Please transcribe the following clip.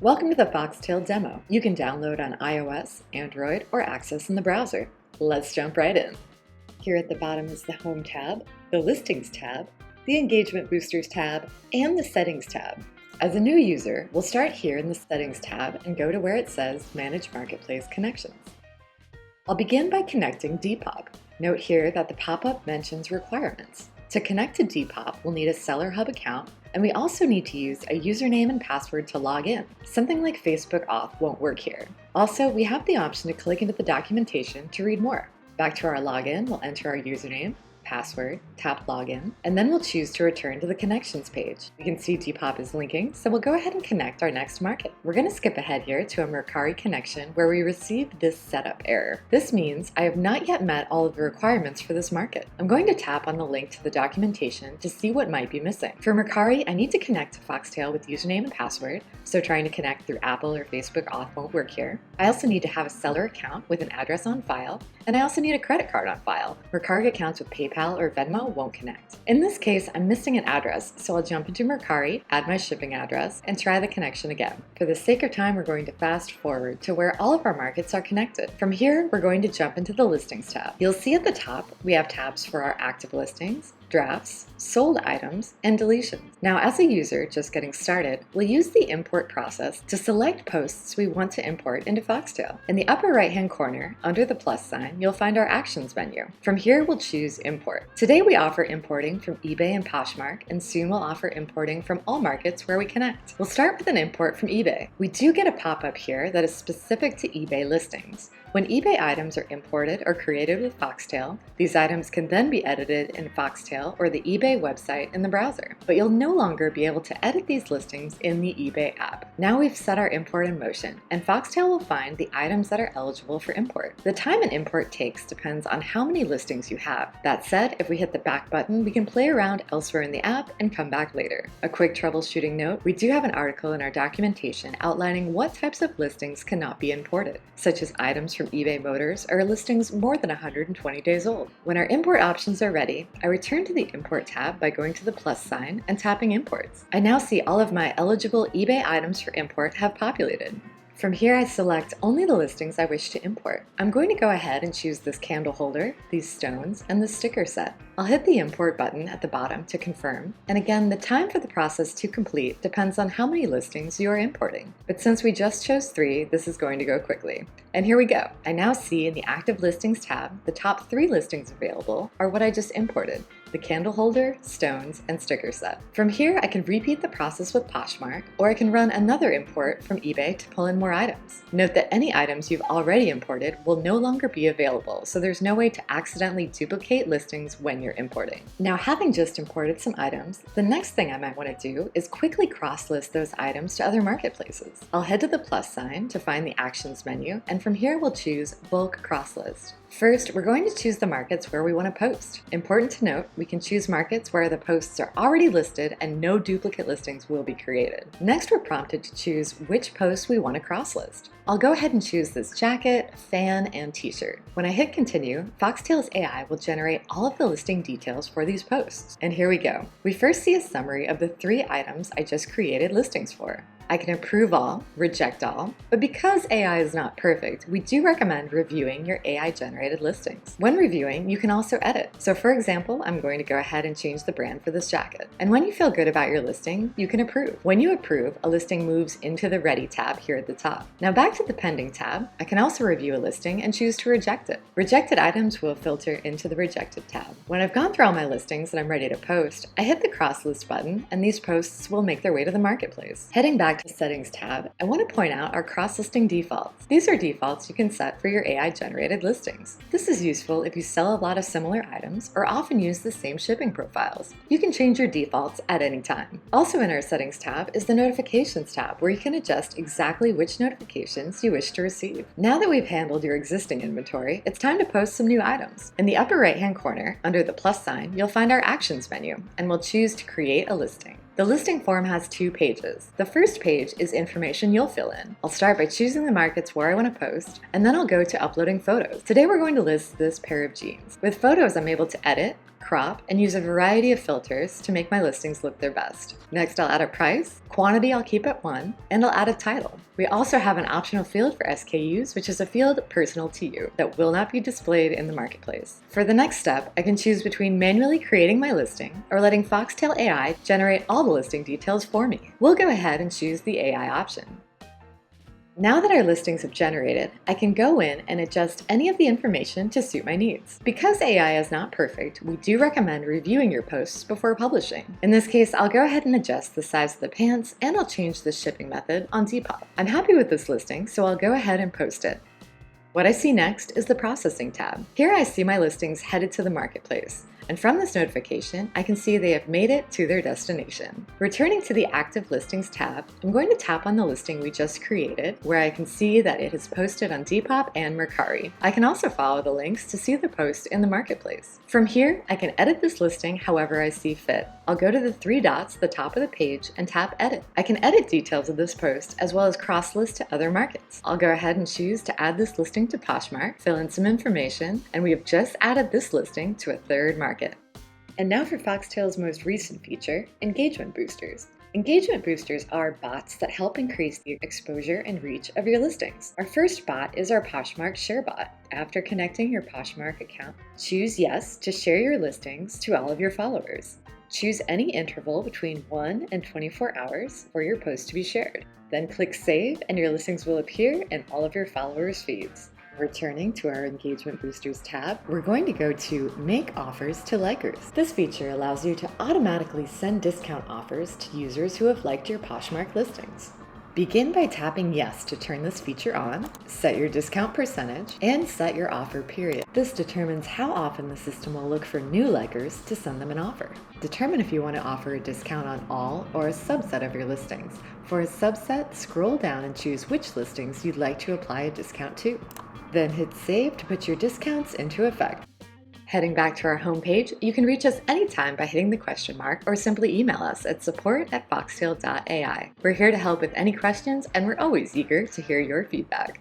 Welcome to the Foxtail Demo. You can download on iOS, Android, or access in the browser. Let's jump right in. Here at the bottom is the Home tab, the Listings tab, the Engagement Boosters tab, and the Settings tab. As a new user, we'll start here in the Settings tab and go to where it says Manage Marketplace Connections. I'll begin by connecting Depop. Note here that the pop-up mentions requirements. To connect to Depop, we'll need a Seller Hub account, and we also need to use a username and password to log in. Something like Facebook Auth won't work here. Also, we have the option to click into the documentation to read more. Back to our login, we'll enter our username, password, tap login, and then we'll choose to return to the connections page. We can see Depop is linking, so we'll go ahead and connect our next market. We're going to skip ahead here to a Mercari connection where we received this setup error. This means I have not yet met all of the requirements for this market. I'm going to tap on the link to the documentation to see what might be missing. For Mercari, I need to connect to Foxtail with username and password, so trying to connect through Apple or Facebook Auth won't work here. I also need to have a seller account with an address on file, and I also need a credit card on file. Mercari accounts with PayPal or Venmo won't connect. In this case, I'm missing an address, so I'll jump into Mercari, add my shipping address, and try the connection again. For the sake of time, we're going to fast forward to where all of our markets are connected. From here, we're going to jump into the Listings tab. You'll see at the top, we have tabs for our active listings, drafts, sold items, and deletions. Now, as a user just getting started, we'll use the import process to select posts we want to import into Foxtail. In the upper right-hand corner, under the plus sign, you'll find our Actions menu. From here, we'll choose Import. Today, we offer importing from eBay and Poshmark, and soon we'll offer importing from all markets where we connect. We'll start with an import from eBay. We do get a pop-up here that is specific to eBay listings. When eBay items are imported or created with Foxtail, these items can then be edited in Foxtail or the eBay website in the browser. But you'll no longer be able to edit these listings in the eBay app. Now we've set our import in motion, and Foxtail will find the items that are eligible for import. The time an import takes depends on how many listings you have. That said, if we hit the back button, we can play around elsewhere in the app and come back later. A quick troubleshooting note, we do have an article in our documentation outlining what types of listings cannot be imported, such as items from eBay Motors or listings more than 120 days old. When our import options are ready, I return to the Import tab by going to the plus sign and tapping Imports. I now see all of my eligible eBay items for import have populated. From here, I select only the listings I wish to import. I'm going to go ahead and choose this candle holder, these stones, and this sticker set. I'll hit the import button at the bottom to confirm, and again, the time for the process to complete depends on how many listings you are importing. But since we just chose 3, this is going to go quickly. And here we go. I now see in the Active Listings tab, the top 3 listings available are what I just imported: the candle holder, stones, and sticker set. From here, I can repeat the process with Poshmark, or I can run another import from eBay to pull in more items. Note that any items you've already imported will no longer be available, so there's no way to accidentally duplicate listings when you're importing. Now, having just imported some items, the next thing I might want to do is quickly cross-list those items to other marketplaces. I'll head to the plus sign to find the Actions menu, and from here we'll choose Bulk Crosslist. First, we're going to choose the markets where we want to post. Important to note, we can choose markets where the posts are already listed and no duplicate listings will be created. Next, we're prompted to choose which posts we want to cross-list. I'll go ahead and choose this jacket, fan, and t-shirt. When I hit continue, Foxtail's AI will generate all of the listing details for these posts. And here we go. We first see a summary of the 3 items I just created listings for. I can approve all, reject all, but because AI is not perfect, we do recommend reviewing your AI-generated listings. When reviewing, you can also edit. So for example, I'm going to go ahead and change the brand for this jacket. And when you feel good about your listing, you can approve. When you approve, a listing moves into the Ready tab here at the top. Now back to the Pending tab, I can also review a listing and choose to reject it. Rejected items will filter into the Rejected tab. When I've gone through all my listings and I'm ready to post, I hit the Crosslist button and these posts will make their way to the marketplace. Heading back to the Settings tab, I want to point out our cross-listing defaults. These are defaults you can set for your AI-generated listings. This is useful if you sell a lot of similar items or often use the same shipping profiles. You can change your defaults at any time. Also in our Settings tab is the Notifications tab, where you can adjust exactly which notifications you wish to receive. Now that we've handled your existing inventory, it's time to post some new items. In the upper right-hand corner, under the plus sign, you'll find our Actions menu, and we'll choose to create a listing. The listing form has 2 pages. The first page is information you'll fill in. I'll start by choosing the markets where I want to post, and then I'll go to uploading photos. Today we're going to list this pair of jeans. With photos, I'm able to edit, crop, and use a variety of filters to make my listings look their best. Next, I'll add a price, quantity I'll keep at 1, and I'll add a title. We also have an optional field for SKUs, which is a field personal to you that will not be displayed in the marketplace. For the next step, I can choose between manually creating my listing or letting Foxtail AI generate all the listing details for me. We'll go ahead and choose the AI option. Now that our listings have generated, I can go in and adjust any of the information to suit my needs. Because AI is not perfect, we do recommend reviewing your posts before publishing. In this case, I'll go ahead and adjust the size of the pants, and I'll change the shipping method on Depop. I'm happy with this listing, so I'll go ahead and post it. What I see next is the Processing tab. Here I see my listings headed to the marketplace. And from this notification, I can see they have made it to their destination. Returning to the Active Listings tab, I'm going to tap on the listing we just created, where I can see that it is posted on Depop and Mercari. I can also follow the links to see the post in the marketplace. From here, I can edit this listing however I see fit. I'll go to the 3 dots at the top of the page and tap Edit. I can edit details of this post as well as cross-list to other markets. I'll go ahead and choose to add this listing to Poshmark, fill in some information, and we have just added this listing to a 3rd market. And now for Foxtail's most recent feature, Engagement Boosters. Engagement boosters are bots that help increase the exposure and reach of your listings. Our first bot is our Poshmark Share bot. After connecting your Poshmark account, choose Yes to share your listings to all of your followers. Choose any interval between 1 and 24 hours for your post to be shared. Then click Save and your listings will appear in all of your followers' feeds. Returning to our Engagement Boosters tab, we're going to go to Make Offers to Likers. This feature allows you to automatically send discount offers to users who have liked your Poshmark listings. Begin by tapping Yes to turn this feature on, set your discount percentage, and set your offer period. This determines how often the system will look for new likers to send them an offer. Determine if you want to offer a discount on all or a subset of your listings. For a subset, scroll down and choose which listings you'd like to apply a discount to. Then hit Save to put your discounts into effect. Heading back to our homepage, you can reach us anytime by hitting the question mark or simply email us at support@foxtail.ai. We're here to help with any questions, and we're always eager to hear your feedback.